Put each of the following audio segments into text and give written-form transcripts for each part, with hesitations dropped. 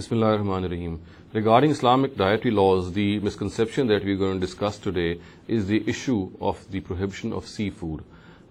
Bismillah ar-Rahman ar-Rahim. Regarding Islamic dietary laws, the misconception that we're going to discuss today is the issue of the prohibition of seafood.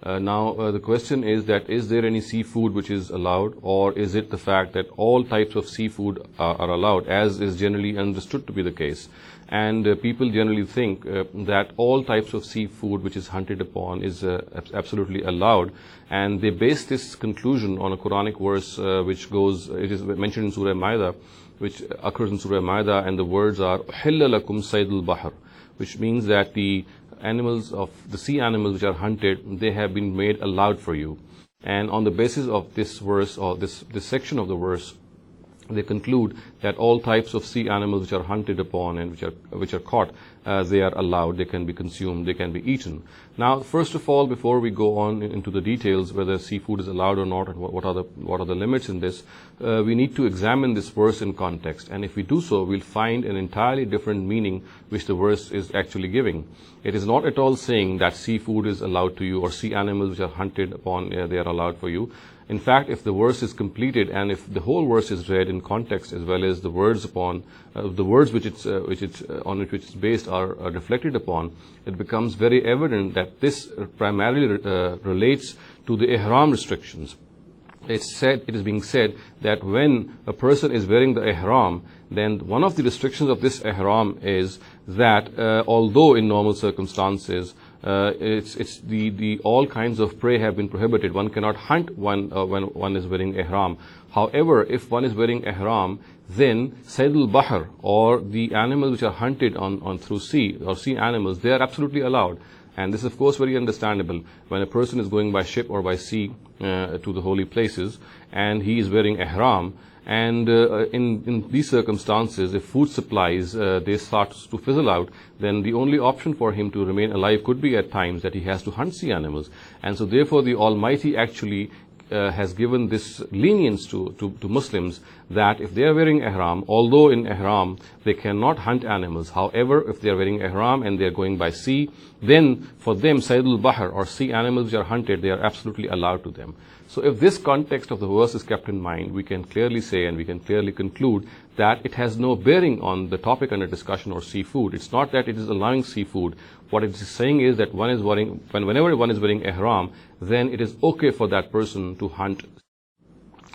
The question is that is there any seafood which is allowed, or is it the fact that all types of seafood are allowed, as is generally understood to be the case? And people generally think that all types of seafood which is hunted upon is absolutely allowed, and they base this conclusion on a Quranic verse which goes, it is mentioned in Surah Maida, which occurs in Surah Maida, and the words are "Uhilla lakum saydul bahr," which means that the animals of the sea animals which are hunted, they have been made allowed for you. And on the basis of this verse, or this section of the verse, they conclude that all types of sea animals which are hunted upon and which are caught, they are allowed, they can be consumed, they can be eaten. Now, first of all, before we go on into the details whether seafood is allowed or not, and what are the limits in this, we need to examine this verse in context. And if we do so, we'll find an entirely different meaning which the verse is actually giving. It is not at all saying that seafood is allowed to you, or sea animals which are hunted upon, they are allowed for you. In fact, if the verse is completed and if the whole verse is read in context, as well as the words upon the words which it's based are reflected upon, it becomes very evident that this primarily relates to the ihram restrictions. It is being said that when a person is wearing the ihram, then one of the restrictions of this ihram is that although in normal circumstances it's the all kinds of prey have been prohibited, one cannot hunt when one is wearing ihram. However, if one is wearing ihram, then saydul bahr, or the animals which are hunted on through sea, or sea animals, they are absolutely allowed. And this is of course very understandable when a person is going by ship or by sea to the holy places, and he is wearing ihram. And in these circumstances, if food supplies they start to fizzle out, then the only option for him to remain alive could be at times that he has to hunt sea animals. And so therefore the Almighty actually has given this lenience to Muslims, that if they are wearing ihram, although in ihram they cannot hunt animals, however, if they are wearing ihram and they are going by sea, then for them saydul bahr, or sea animals which are hunted, they are absolutely allowed to them. So if this context of the verse is kept in mind, we can clearly say and we can clearly conclude that it has no bearing on the topic under discussion, or seafood. It's not that it is allowing seafood. What it is saying is that whenever one is wearing ihram, then it is okay for that person to hunt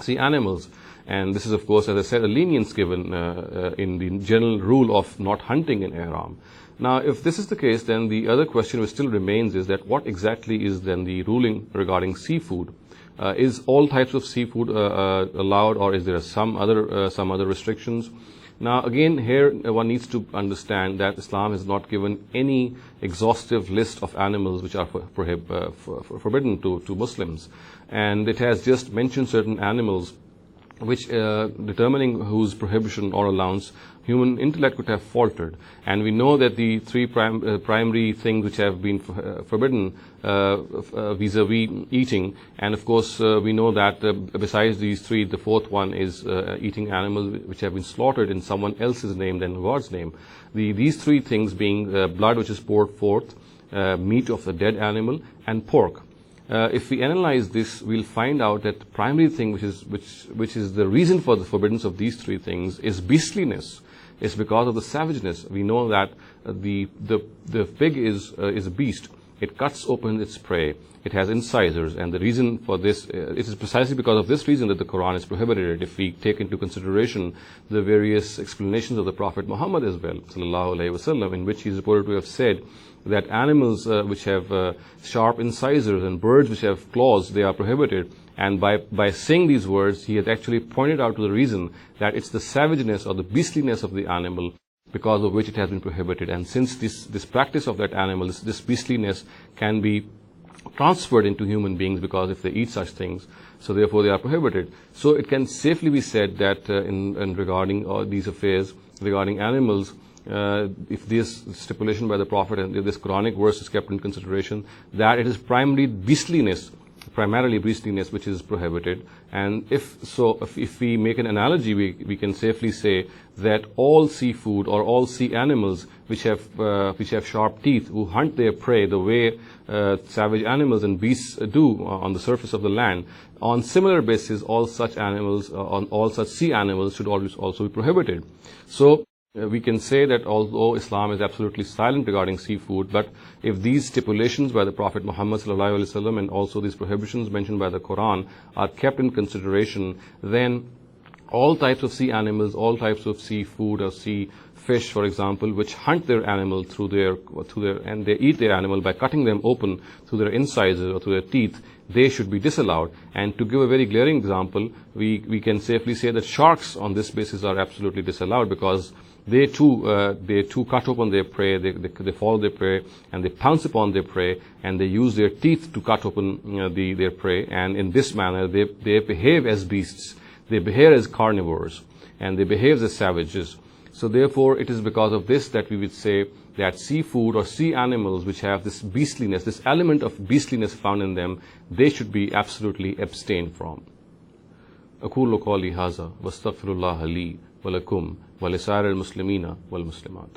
sea animals. And this is of course, as I said, a lenience given in the general rule of not hunting in ihram. Now, if this is the case, then the other question which still remains is that what exactly is then the ruling regarding seafood? Is all types of seafood allowed, or is there some other restrictions? Now, again, here one needs to understand that Islam has not given any exhaustive list of animals which are forbidden to Muslims, and it has just mentioned certain animals which determining whose prohibition or allowance human intellect could have faltered. And we know that the three primary things which have been forbidden vis-a-vis eating, and of course we know that besides these three, the fourth one is eating animals which have been slaughtered in someone else's name than God's name. These three things being blood which is poured forth, meat of the dead animal, and pork. If we analyze this, we'll find out that the primary thing which is the reason for the forbiddance of these three things is beastliness. It's because of the savageness. We know that the pig is a beast. It cuts open its prey. It has incisors, and the reason for this, it is precisely because of this reason that the Quran has prohibited it. If we take into consideration the various explanations of the Prophet Muhammad as well, sallallahu alaihi wasallam, in which he is reported to have said that animals which have sharp incisors and birds which have claws, they are prohibited. And by saying these words, he has actually pointed out to the reason that it's the savageness or the beastliness of the animal because of which it has been prohibited. And since this practice of that animal, this beastliness can be transferred into human beings because if they eat such things, so therefore they are prohibited. So it can safely be said that in regarding these affairs, regarding animals, if this stipulation by the Prophet and this Quranic verse is kept in consideration, that it is primarily beastliness primarily beastliness which is prohibited. And if we make an analogy, we can safely say that all seafood or all sea animals which have sharp teeth, who hunt their prey the way savage animals and beasts do on the surface of the land, on similar basis, all such animals, all such sea animals should always also be prohibited. So we can say that although Islam is absolutely silent regarding seafood, but if these stipulations by the Prophet Muhammad ﷺ and also these prohibitions mentioned by the Quran are kept in consideration, then all types of sea animals, all types of seafood or sea fish, for example, which hunt their animal through their and they eat their animal by cutting them open through their incisors or through their teeth, they should be disallowed. And to give a very glaring example, we can safely say that sharks on this basis are absolutely disallowed, because they too cut open their prey, they follow their prey, and they pounce upon their prey, and they use their teeth to cut open their prey, and in this manner they behave as beasts, they behave as carnivores, and they behave as savages. So therefore, it is because of this that we would say that seafood or sea animals which have this beastliness, this element of beastliness found in them, they should be absolutely abstained from. أقول قولي هذا واستغفر الله لي ولكم ولسائر المسلمين والمسلمات.